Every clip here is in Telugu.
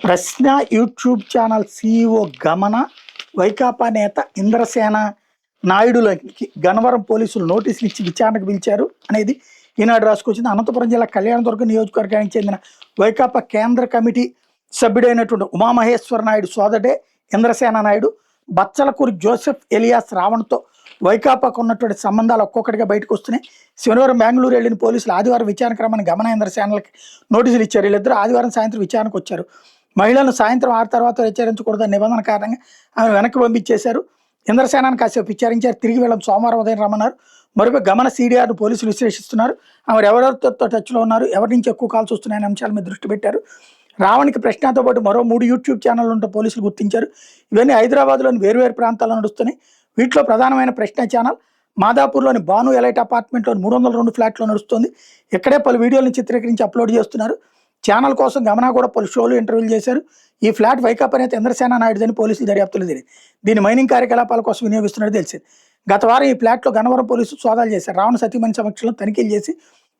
ప్రశ్న యూట్యూబ్ ఛానల్ సీఈఓ గమన వైకాపా నేత ఇంద్రసేన నాయుడులకి గన్నవరం పోలీసులు నోటీసులు ఇచ్చి విచారణకు పిలిచారు అనేది ఈనాడు రాసుకొచ్చింది. అనంతపురం జిల్లా కళ్యాణదుర్గం నియోజకవర్గానికి చెందిన వైకాపా కేంద్ర కమిటీ సభ్యుడైనటువంటి ఉమామహేశ్వర నాయుడు సోదరుడే ఇంద్రసేన నాయుడు బచ్చలకూరి జోసెఫ్ ఎలియాస్ రావణ్తో వైకాపాకు ఉన్నటువంటి సంబంధాలు ఒక్కొక్కటిగా బయటకు వస్తున్నాయి. శనివారం బెంగళూరు వెళ్ళిన పోలీసులు ఆదివారం విచారణకు రమ్మని గమన ఇంద్రసేనలకి నోటీసులు ఇచ్చారు. వీళ్ళిద్దరూ ఆదివారం సాయంత్రం విచారణకు వచ్చారు. మహిళలను సాయంత్రం 6 తర్వాత హెచ్చరించకూడదని నిబంధన కారణంగా ఆమె వెనక్కి పంపించేశారు. ఇంద్రసేనాన్ని కాసేపు విచారించారు. తిరిగి వీళ్ళని సోమవారం ఉదయం రమ్మన్నారు. మరొక గమన సీడీఆర్ను పోలీసులు విశ్లేషిస్తున్నారు. ఆమె ఎవరెవరితో టచ్లో ఉన్నారు, ఎవరి నుంచి ఎక్కువ కాల్స్ వస్తున్నాయనే అంశాల మీద దృష్టి పెట్టారు. రావణ్కి ప్రశ్నతో పాటు మరో 3 యూట్యూబ్ ఛానళ్ళు ఉంటే పోలీసులు గుర్తించారు. ఇవన్నీ హైదరాబాద్లోని వేరువేరు ప్రాంతాల్లో నడుస్తున్నాయి. వీటిలో ప్రధానమైన ప్రశ్న ఛానల్ మాదాపూర్లోని బాను ఎలైట్ అపార్ట్మెంట్లోని 302 ఫ్లాట్లో నడుస్తుంది. ఇక్కడే పలు వీడియోలను చిత్రీకరించి అప్లోడ్ చేస్తున్నారు. ఛానల్ కోసం గమనా కూడా పలు షోలు ఇంటర్వ్యూలు చేశారు. ఈ ఫ్లాట్ వైకాపా నేత ఇంద్రసేన నాయుడుదని పోలీసులు దర్యాప్తులు తెలియదు. దీన్ని మైనింగ్ కార్యకలాపాల కోసం వినియోగిస్తున్నట్టు తెలిసింది. గత వారం ఈ ఫ్లాట్లో గన్నవరం పోలీసులు సోదాలు చేశారు. రావణ సతీమణి సమక్షంలో తనిఖీలు చేసి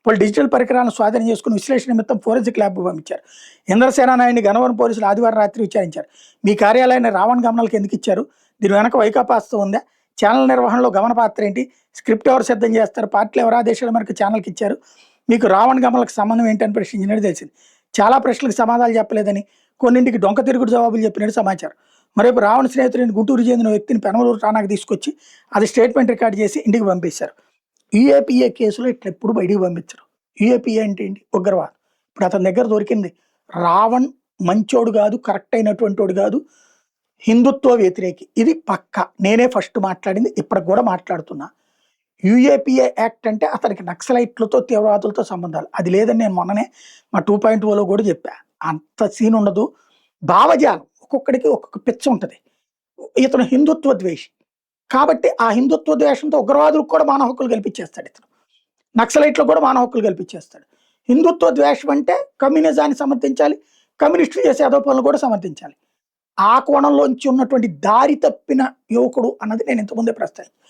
పలు డిజిటల్ పరికరాలను స్వాధీనం చేసుకుని విశ్లేషణ నిమిత్తం ఫోరెన్సిక్ ల్యాబ్ పంపించారు. ఇంద్రసేన నాయుడిని గన్నవరం పోలీసులు ఆదివారం రాత్రి విచారించారు. మీ కార్యాలయాన్ని రావణ్ గమనాలకు ఎందుకు ఇచ్చారు? దీని వెనక వైకాపా హస్తం ఉందా? ఛానల్ నిర్వహణలో గమన పాత్ర ఏంటి? స్క్రిప్ట్ ఎవరు సిద్ధం చేస్తారు? పార్టీలు ఎవరు ఆదేశాల మేరకు ఛానల్కి ఇచ్చారు? మీకు రావణ్ గమనాలకు సంబంధం ఏంటని ప్రశ్నించినట్టు తెలిసింది. చాలా ప్రశ్నలకు సమాధానాలు చెప్పలేదని, కొన్నింటికి డొంక తిరుగుడు జవాబులు చెప్పినట్టు సమాచారం. మరోపు రావణ స్నేహితుడిని గుంటూరు చెందిన వ్యక్తిని పెనమలూరు ఠాణాకు తీసుకొచ్చి అది స్టేట్మెంట్ రికార్డ్ చేసి ఇంటికి పంపించారు. యూఏపీఏ కేసులో ఇట్లా ఎప్పుడు బయటికి పంపించరు. యూఏపీఏ అంటే ఏంటి? ఉగ్రవాదం. ఇప్పుడు అతని దగ్గర దొరికింది రావణ్ మంచోడు కాదు, కరెక్ట్ అయినటువంటి వాడు కాదు, హిందుత్వ వ్యతిరేకి. ఇది పక్క. నేనే ఫస్ట్ మాట్లాడింది, ఇప్పటికి కూడా మాట్లాడుతున్నా. యూఏపీఏ యాక్ట్ అంటే అతనికి నక్సలైట్లతో తీవ్రవాదులతో సంబంధాలు. అది లేదని నేను మొన్ననే మా 2.0లో కూడా చెప్పా. అంత సీన్ ఉండదు. భావజాలం ఒక్కొక్కడికి ఒక్కొక్క పిచ్చ ఉంటుంది. ఇతను హిందుత్వ ద్వేషి కాబట్టి ఆ హిందుత్వ ద్వేషంతో ఉగ్రవాదులకు కూడా మానవ హక్కులు కల్పించేస్తాడు. ఇతను నక్సలైట్లకు కూడా మానవ హక్కులు కల్పించేస్తాడు. హిందుత్వ ద్వేషం అంటే కమ్యూనిజాన్ని సమర్థించాలి, కమ్యూనిస్టులు చేసే అదోపనలు కూడా సమర్థించాలి. ఆ కోణంలోంచి ఉన్నటువంటి దారి తప్పిన యువకుడు అన్నది నేను ఇంతకుముందే ప్రస్తావించాను.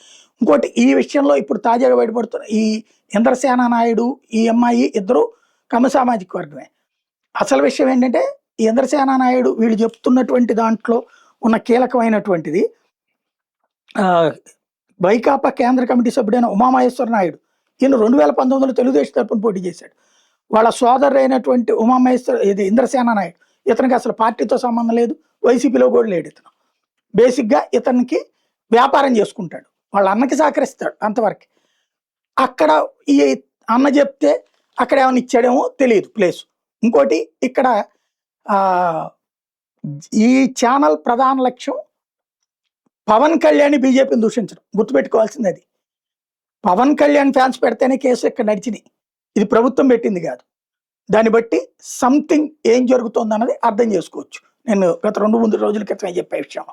ఇంకోటి ఈ విషయంలో ఇప్పుడు తాజాగా బయటపడుతున్న ఈ ఇంద్రసేన నాయుడు ఈ అమ్మాయి ఇద్దరు కమ్మ సామాజిక వర్గమే. అసలు విషయం ఏంటంటే ఈ ఇంద్రసేన నాయుడు వీళ్ళు చెప్తున్నటువంటి దాంట్లో ఉన్న కీలకమైనటువంటిది వైకాపా కేంద్ర కమిటీ సభ్యుడైన ఉమామహేశ్వర నాయుడు. ఈయన 2019లో తెలుగుదేశం తరపున పోటీ చేశాడు. వాళ్ళ సోదరు అయినటువంటి ఉమామహేశ్వర ఇది ఇంద్రసేన నాయుడు, ఇతనికి అసలు పార్టీతో సంబంధం లేదు, వైసీపీలో కూడా లేడు. ఇతను బేసిక్గా ఇతనికి వ్యాపారం చేసుకుంటాడు, వాళ్ళ అన్నకి సహకరిస్తాడు అంతవరకు. అక్కడ ఈ అన్న చెప్తే అక్కడ ఏమైనా ఇచ్చాడేమో తెలియదు ప్లేస్. ఇంకోటి ఇక్కడ ఈ ఛానల్ ప్రధాన లక్ష్యం పవన్ కళ్యాణ్ బీజేపీని దూషించడం. గుర్తుపెట్టుకోవాల్సింది అది. పవన్ కళ్యాణ్ ఫ్యాన్స్ పెడితేనే కేసు ఇక్కడ నడిచినాయి. ఇది ప్రభుత్వం పెట్టింది కాదు. దాన్ని బట్టి సంథింగ్ ఏం జరుగుతుంది అన్నది అర్థం చేసుకోవచ్చు. నేను గత 2-3 రోజుల క్రితం చెప్పే విషయం.